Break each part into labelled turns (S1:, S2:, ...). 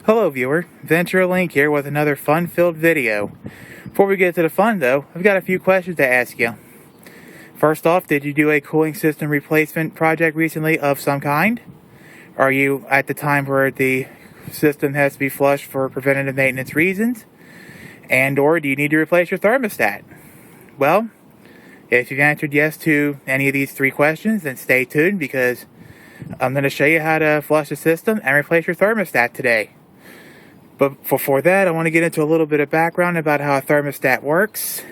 S1: Hello viewer, Venture Link here with another fun-filled video. Before we get to the fun though, I've got a few questions to ask you. First off, did you do a cooling system replacement project recently of some kind? Are you at the time where the system has to be flushed for preventative maintenance reasons? And or do you need to replace your thermostat? Well, if you've answered yes to any of these three questions, then stay tuned because I'm going to show you how to flush the system and replace your thermostat today. But before that, I want to get into a little bit of background about how a thermostat works.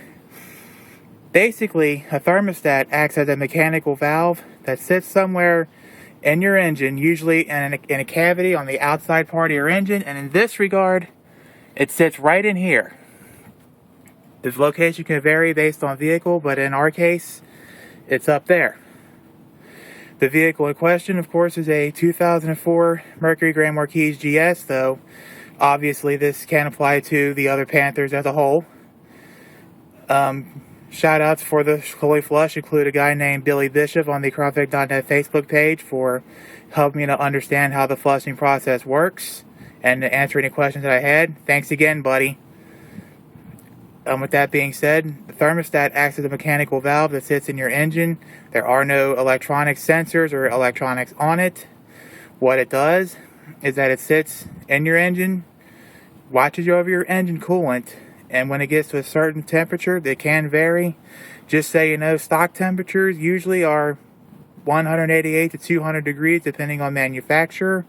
S1: Basically, a thermostat acts as a mechanical valve that sits somewhere in your engine, usually in a cavity on the outside part of your engine, and in this regard, it sits right in here. The location can vary based on vehicle, but in our case, it's up there. The vehicle in question, of course, is a 2004 Mercury Grand Marquis GS, though obviously this can apply to the other Panthers as a whole. Shout outs for the Coolant Flush include a guy named Billy Bishop on the CrownVic.ca Facebook page for helping me to understand how the flushing process works and to answer any questions that I had. Thanks again, buddy. With that being said, the thermostat acts as a mechanical valve that sits in your engine. There are no electronic sensors or electronics on it. What it does is that it sits in your engine, watches over your engine coolant, and when it gets to a certain temperature that can vary, just so you know, stock temperatures usually are 188 to 200 degrees depending on manufacturer.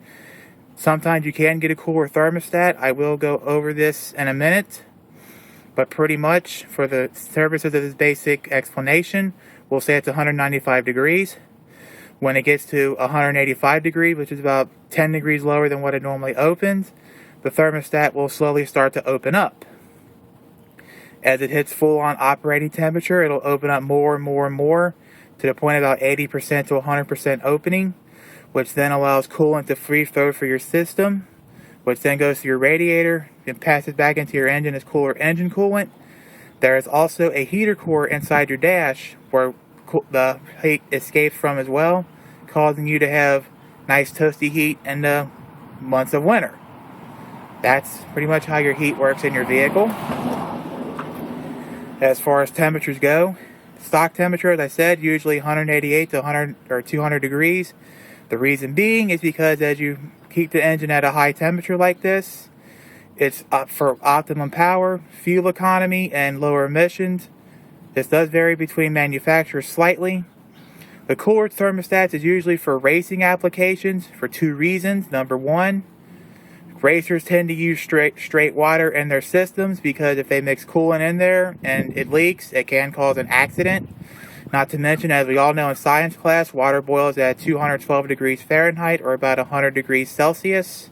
S1: Sometimes you can get a cooler thermostat. I will go over this in a minute, but pretty much for the purposes of this basic explanation, we'll say it's 195 degrees. When it gets to 185 degrees, which is about 10 degrees lower than what it normally opens, the thermostat will slowly start to open up. As it hits full-on operating temperature, it'll open up more and more and more to the point of about 80% to 100% opening, which then allows coolant to free flow for your system, which then goes to your radiator and passes back into your engine as cooler engine coolant. There is also a heater core inside your dash where the heat escapes from as well, causing you to have nice toasty heat in the months of winter. That's pretty much how your heat works in your vehicle. As far as temperatures go, stock temperature, as I said, usually 188 to 100 or 200 degrees. The reason being is because as you keep the engine at a high temperature like this, it's up for optimum power, fuel economy, and lower emissions. This does vary between manufacturers slightly. The cooler thermostats is usually for racing applications for two reasons. Number one, racers tend to use straight water in their systems because if they mix coolant in there and it leaks, it can cause an accident. Not to mention, as we all know in science class, water boils at 212 degrees Fahrenheit or about 100 degrees Celsius.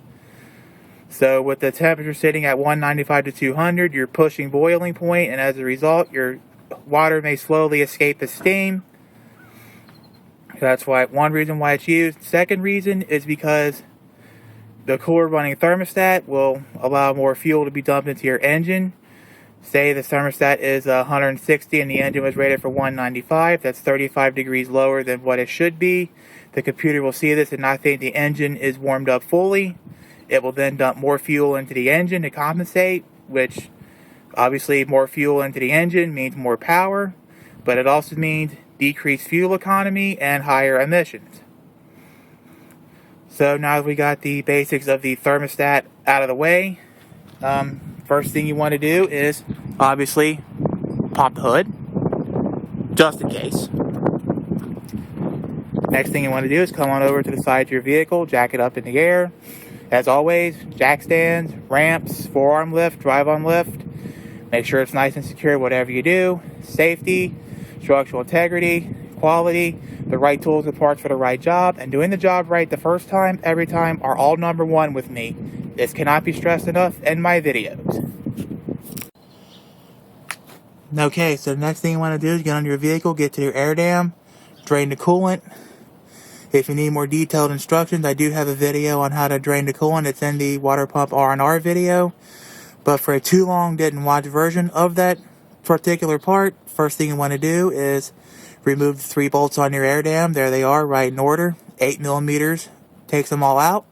S1: So with the temperature sitting at 195 to 200, you're pushing boiling point, and as a result, your water may slowly escape the steam. That's why one reason why it's used. Second reason is because the cooler running thermostat will allow more fuel to be dumped into your engine. Say the thermostat is 160 and the engine was rated for 195. That's 35 degrees lower than what it should be. The computer will see this and not think the engine is warmed up fully. It will then dump more fuel into the engine to compensate, which obviously more fuel into the engine means more power, but it also means decreased fuel economy and higher emissions. So now that we got the basics of the thermostat out of the way, first thing you want to do is obviously pop the hood, just in case. Next thing you want to do is come on over to the side of your vehicle, jack it up in the air. As always, jack stands, ramps, forearm lift, drive arm lift. Make sure it's nice and secure whatever you do. Safety, structural integrity, quality, the right tools and parts for the right job, and doing the job right the first time, every time, are all number one with me. This cannot be stressed enough in my videos. Okay, so the next thing you want to do is get on your vehicle, get to your air dam, drain the coolant. If you need more detailed instructions, I do have a video on how to drain the coolant. It's in the water pump R&R video. But for a too long didn't watch version of that particular part, first thing you want to do is remove the 3 bolts on your air dam. There they are, right in order. 8 millimeters takes them all out.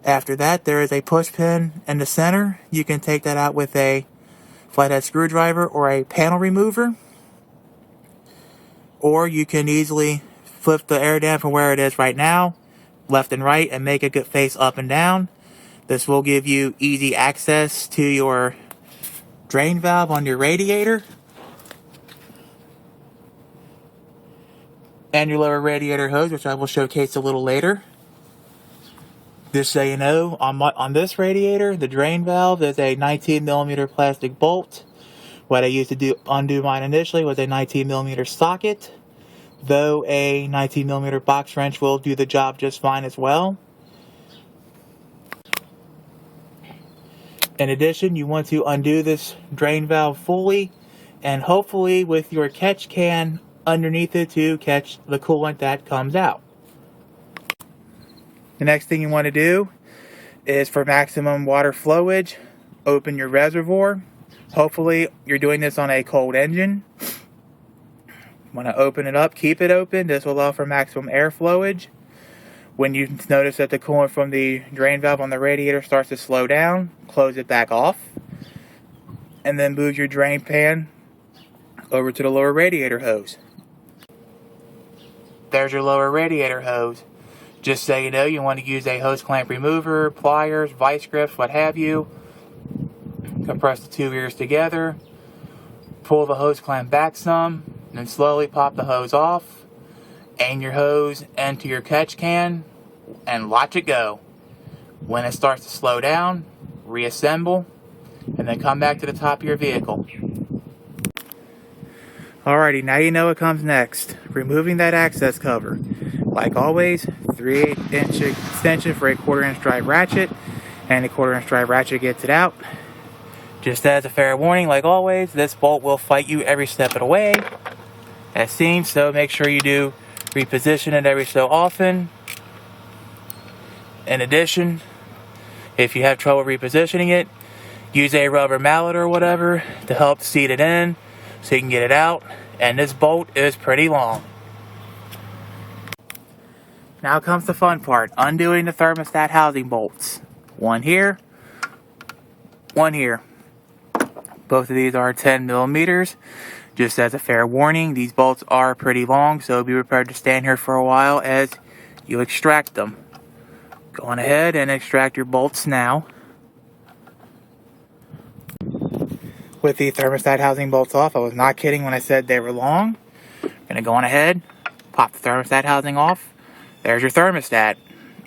S1: After that, there is a push pin in the center. You can take that out with a flathead screwdriver or a panel remover. Or you can easily flip the air dam from where it is right now, left and right, and make it face up and down. This will give you easy access to your drain valve on your radiator and your lower radiator hose, which I will showcase a little later. Just so you know, on this radiator, the drain valve is a 19mm plastic bolt. What I used to undo mine initially was a 19mm socket, though a 19mm box wrench will do the job just fine as well. In addition, you want to undo this drain valve fully, and hopefully with your catch can underneath it to catch the coolant that comes out. The next thing you want to do is, for maximum water flowage, open your reservoir. Hopefully you're doing this on a cold engine. You want to open it up, keep it open. This will allow for maximum air flowage. When you notice that the coolant from the drain valve on the radiator starts to slow down, close it back off. And then move your drain pan over to the lower radiator hose. There's your lower radiator hose. Just so you know, you want to use a hose clamp remover, pliers, vice grips, what have you. Compress the two ears together. Pull the hose clamp back some, and then slowly pop the hose off. Aim your hose into your catch can and watch it go. When it starts to slow down, reassemble, and then come back to the top of your vehicle. Alrighty, now you know what comes next. Removing that access cover. Like always, 3/8 inch extension for a 1/4 inch drive ratchet, and a 1/4 inch drive ratchet gets it out. Just as a fair warning, like always, this bolt will fight you every step of the way, as seen, so make sure you do reposition it every so often. In addition, if you have trouble repositioning it, use a rubber mallet or whatever to help seat it in so you can get it out. And this bolt is pretty long. Now comes the fun part, undoing the thermostat housing bolts. One here, one here. Both of these are 10mm. Just as a fair warning, these bolts are pretty long, so be prepared to stand here for a while as you extract them. Go on ahead and extract your bolts now. With the thermostat housing bolts off, I was not kidding when I said they were long. I'm going to go on ahead, pop the thermostat housing off. There's your thermostat.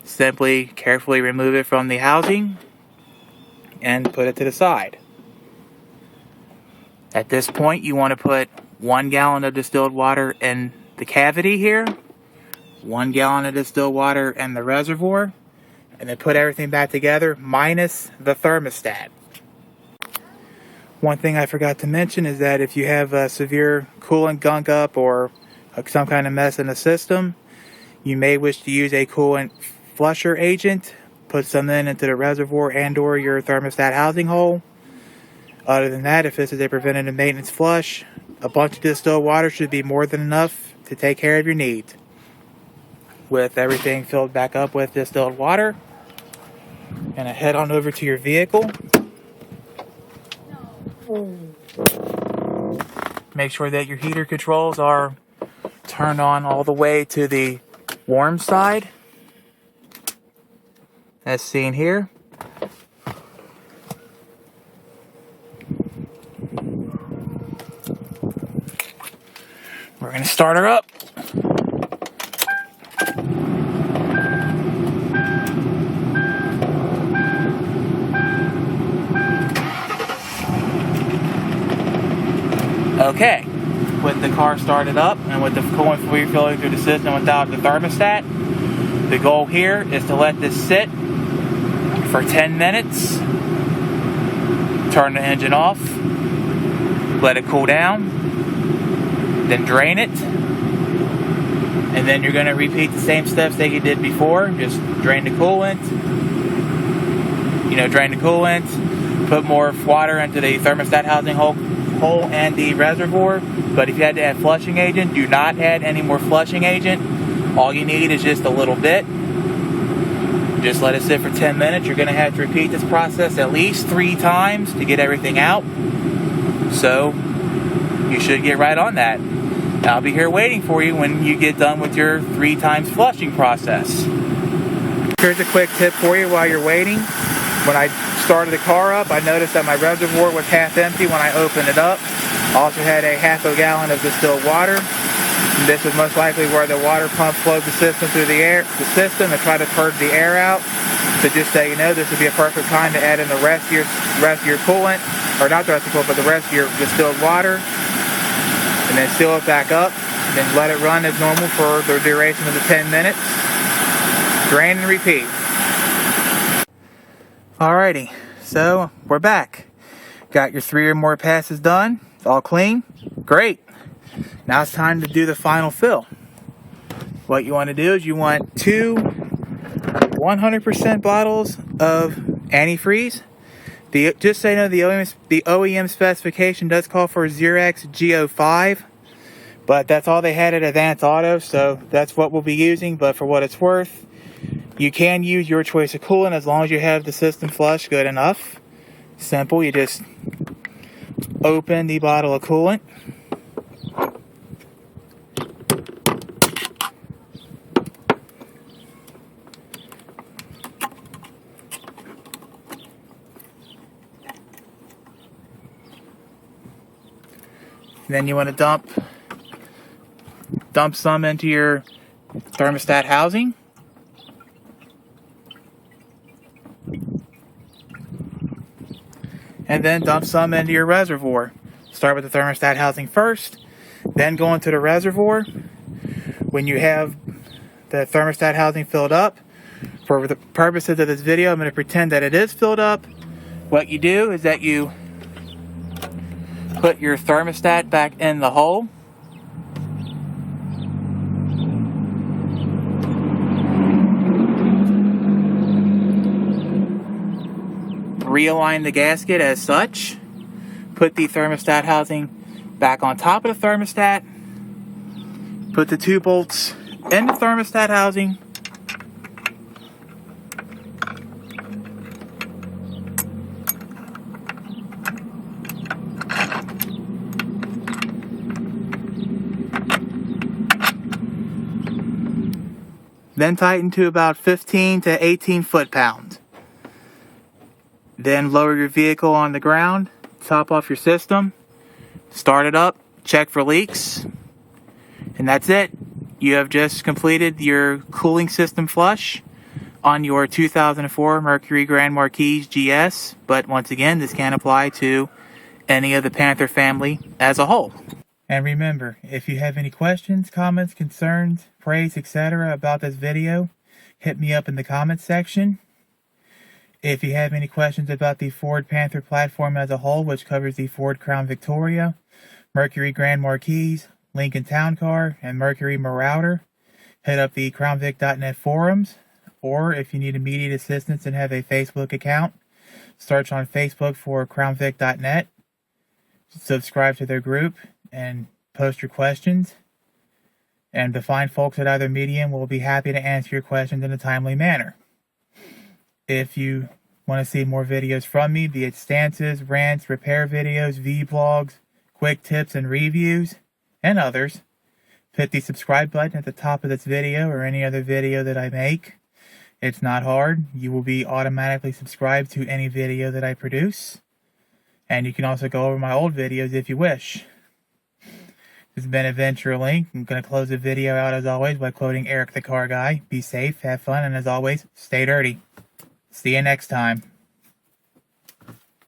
S1: Simply carefully remove it from the housing and put it to the side. At this point, you want to put 1 gallon of distilled water in the cavity here, 1 gallon of distilled water in the reservoir, and then put everything back together minus the thermostat. One thing I forgot to mention is that if you have a severe coolant gunk up or some kind of mess in the system, you may wish to use a coolant flusher agent. Put some into the reservoir and or your thermostat housing hole. Other than that, if this is a preventative maintenance flush, a bunch of distilled water should be more than enough to take care of your needs. With everything filled back up with distilled water, and head on over to your vehicle. Make sure that your heater controls are turned on all the way to the warm side, as seen here. We're going to start her up. Okay, with the car started up and with the coolant flowing through the system without the thermostat, the goal here is to let this sit for 10 minutes, turn the engine off, let it cool down, then drain it, and then you're going to repeat the same steps that you did before. Just drain the coolant, put more water into the thermostat housing hole and the reservoir. But if you had to add flushing agent, do not add any more flushing agent. All you need is just a little bit. Just let it sit for 10 minutes. You're going to have to repeat this process at least 3 times to get everything out. So you should get right on that. I'll be here waiting for you when you get done with your 3 times flushing process. Here's a quick tip for you while you're waiting. When I started the car up, I noticed that my reservoir was half empty when I opened it up. Also had a half a gallon of distilled water. And this is most likely where the water pump flowed the system through the system and try to purge the air out. So just so you know, this would be a perfect time to add in the rest of your coolant, or not the rest of the coolant, but the rest of your distilled water, and then seal it back up. And then let it run as normal for the duration of the 10 minutes. Drain and repeat. Alrighty, so we're back. Got your 3 or more passes done. It's all clean. Great. Now it's time to do the final fill. What you want to do is you want 2 100% bottles of antifreeze. Just so you know, the OEM specification does call for 0x GO5, but that's all they had at Advance Auto, so that's what we'll be using. But for what it's worth, you can use your choice of coolant as long as you have the system flush good enough. Simple, you just open the bottle of coolant. Then you want to dump some into your thermostat housing. And then dump some into your reservoir. Start with the thermostat housing first, then go into the reservoir. When you have the thermostat housing filled up, for the purposes of this video, I'm going to pretend that it is filled up. What you do is that you put your thermostat back in the hole. Realign the gasket as such. Put the thermostat housing back on top of the thermostat. Put the 2 bolts in the thermostat housing. Then tighten to about 15 to 18 foot-pounds. Then lower your vehicle on the ground, top off your system, start it up, check for leaks, and that's it. You have just completed your cooling system flush on your 2004 Mercury Grand Marquis GS, but once again, this can apply to any of the Panther family as a whole. And remember, if you have any questions, comments, concerns, praise, etc. about this video, hit me up in the comments section. If you have any questions about the Ford Panther platform as a whole, which covers the Ford Crown Victoria, Mercury Grand Marquis, Lincoln Town Car, and Mercury Marauder, hit up the CrownVic.net forums. Or if you need immediate assistance and have a Facebook account, search on Facebook for CrownVic.net, subscribe to their group, and post your questions. And the fine folks at either medium will be happy to answer your questions in a timely manner. If you want to see more videos from me, be it stances, rants, repair videos, vlogs, quick tips and reviews, and others, hit the subscribe button at the top of this video or any other video that I make. It's not hard. You will be automatically subscribed to any video that I produce. And you can also go over my old videos if you wish. This has been Adventure Link. I'm going to close the video out as always by quoting Eric the Car Guy. Be safe, have fun, and as always, stay dirty. See you next time.